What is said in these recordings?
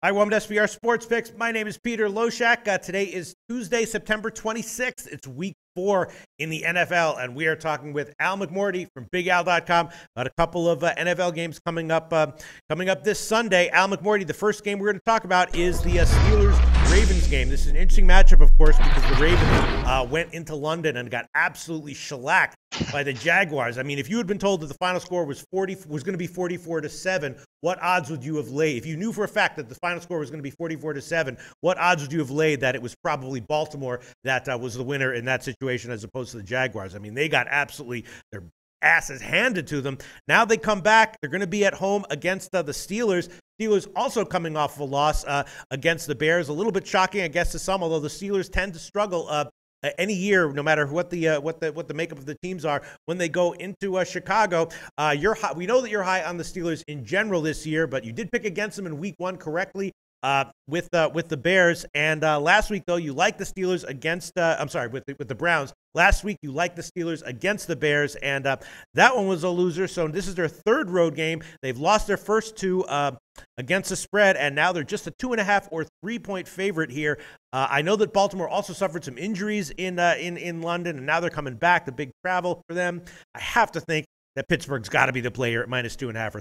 Hi, welcome to SBR Sports Picks. My name is Peter Loshak. Today is Tuesday, September 26th. It's week 4 in the NFL, and we are talking with Al McMordie from BigAl.com about a couple of NFL games coming up this Sunday. Al McMordie, the first game we're going to talk about is the Steelers-Ravens game. This is an interesting matchup, of course, because the Ravens went into London and got absolutely shellacked by the Jaguars. I mean, if you had been told that the final score was going to be 44-7, what odds would you have laid? If you knew for a fact that the final score was going to be 44-7, what odds would you have laid that it was probably Baltimore that was the winner in that situation as opposed to the Jaguars? I mean, they got absolutely their asses handed to them. Now they come back. They're going to be at home against the Steelers. Steelers also coming off of a loss against the Bears. A little bit shocking, I guess, to some, although the Steelers tend to struggle any year, no matter what the makeup of the teams are, when they go into Chicago. We know that you're high on the Steelers in general this year, but you did pick against them in Week 1 correctly with the Bears. And last week, though, you liked the Steelers against with the Browns. Last week, you liked the Steelers against the Bears, and that one was a loser. So this is their third road game. They've lost their first two against the spread, and now they're just a 2.5 or 3-point favorite here. I know that Baltimore also suffered some injuries in London, and now they're coming back. The big travel for them. I have to think that Pittsburgh's got to be the player at -2.5 or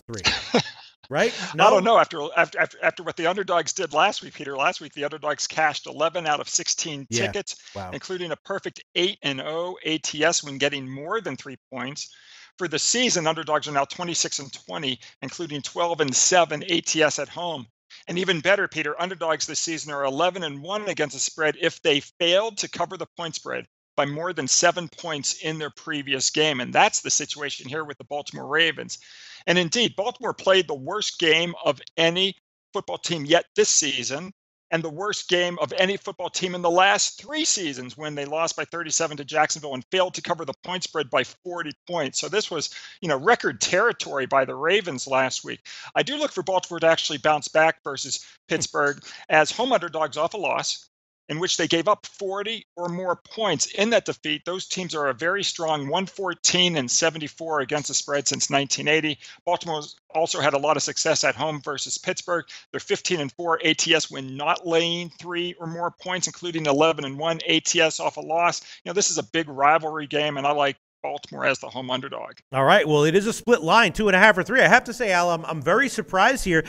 3. Right? No? I don't know. After what the underdogs did last week, Peter. Last week, the underdogs cashed 11 out of 16 tickets, including a perfect 8-0 ATS when getting more than 3 points. For the season, underdogs are now 26-20, including 12-7 ATS at home. And even better, Peter, underdogs this season are 11-1 against the spread if they failed to cover the point spread by more than 7 points in their previous game. And that's the situation here with the Baltimore Ravens. And indeed, Baltimore played the worst game of any football team yet this season, and the worst game of any football team in the last 3 seasons when they lost by 37 to Jacksonville and failed to cover the point spread by 40 points. So this was, record territory by the Ravens last week. I do look for Baltimore to actually bounce back versus Pittsburgh as home underdogs off a loss, in which they gave up 40 or more points in that defeat. Those teams are a very strong 114-74 against the spread since 1980. Baltimore's also had a lot of success at home versus Pittsburgh. They're 15-4 ATS when not laying 3 or more points, including 11-1 ATS off a loss. This is a big rivalry game, and I like Baltimore as the home underdog. All right. Well, it is a split line, 2.5 or 3. I have to say, Al, I'm very surprised here,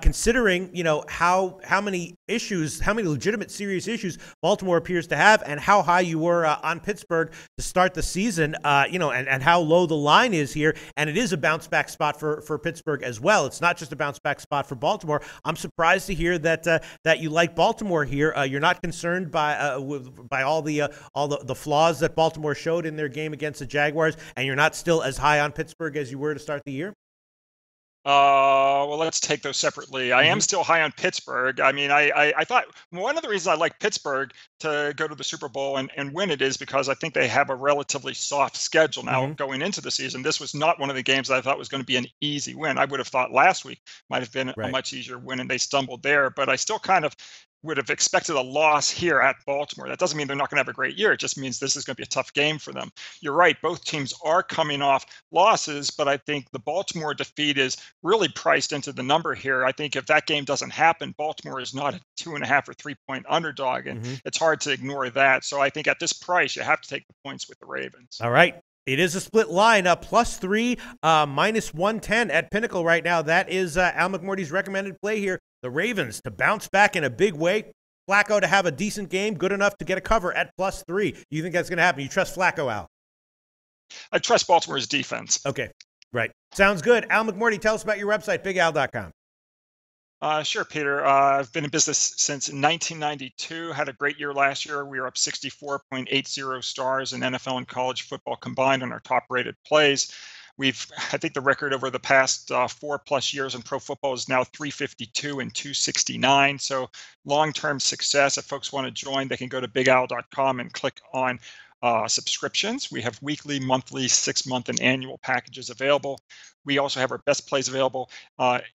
considering how many legitimate serious issues Baltimore appears to have, and how high you were on Pittsburgh to start the season. And how low the line is here, and it is a bounce back spot for Pittsburgh as well. It's not just a bounce back spot for Baltimore. I'm surprised to hear that you like Baltimore here. You're not concerned by all the flaws that Baltimore showed in their game against the Jaguars, and you're not still as high on Pittsburgh as you were to start the year? Well, let's take those separately. I am still high on Pittsburgh. I mean, I thought one of the reasons I like Pittsburgh to go to the Super Bowl and win it is because I think they have a relatively soft schedule now going into the season. This was not one of the games that I thought was going to be an easy win. I would have thought last week might have been a much easier win, and they stumbled there. But I still kind of would have expected a loss here at Baltimore. That doesn't mean they're not going to have a great year. It just means this is going to be a tough game for them. You're right. Both teams are coming off losses, but I think the Baltimore defeat is really priced into the number here. I think if that game doesn't happen, Baltimore is not a 2.5 or 3-point underdog, and it's hard to ignore that. So I think at this price, you have to take the points with the Ravens. All right. It is a split line, +3, -110 at Pinnacle right now. That is Al McMordie's recommended play here. The Ravens to bounce back in a big way. Flacco to have a decent game, good enough to get a cover at +3. You think that's going to happen? You trust Flacco, Al? I trust Baltimore's defense. Okay, right. Sounds good. Al McMordie, tell us about your website, BigAl.com. Sure, Peter. I've been in business since 1992. Had a great year last year. We were up 64.80 stars in NFL and college football combined on our top-rated plays. I think the record over the past 4+ years in pro football is now 352 and 269. So long-term success. If folks want to join, they can go to BigAl.com and click on subscriptions. We have weekly, monthly, 6-month, and annual packages available. We also have our best plays available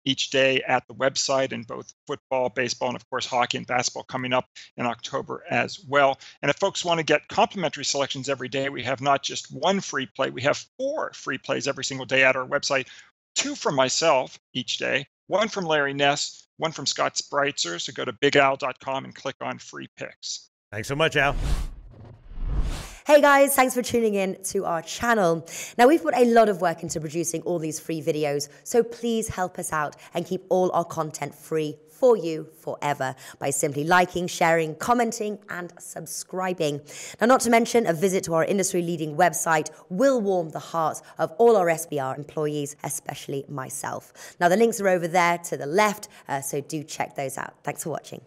each day at the website in both football, baseball, and of course hockey and basketball coming up in October as well. And if folks want to get complimentary selections every day, we have not just one free play, we have 4 free plays every single day at our website, 2 from myself each day, one from Larry Ness, one from Scott Spreitzer. So go to bigal.com and click on free picks. Thanks so much, Al. Hey guys, thanks for tuning in to our channel. Now, we've put a lot of work into producing all these free videos, so please help us out and keep all our content free for you forever by simply liking, sharing, commenting, and subscribing. Now, not to mention, a visit to our industry-leading website will warm the hearts of all our SBR employees, especially myself. Now, the links are over there to the left, so do check those out. Thanks for watching.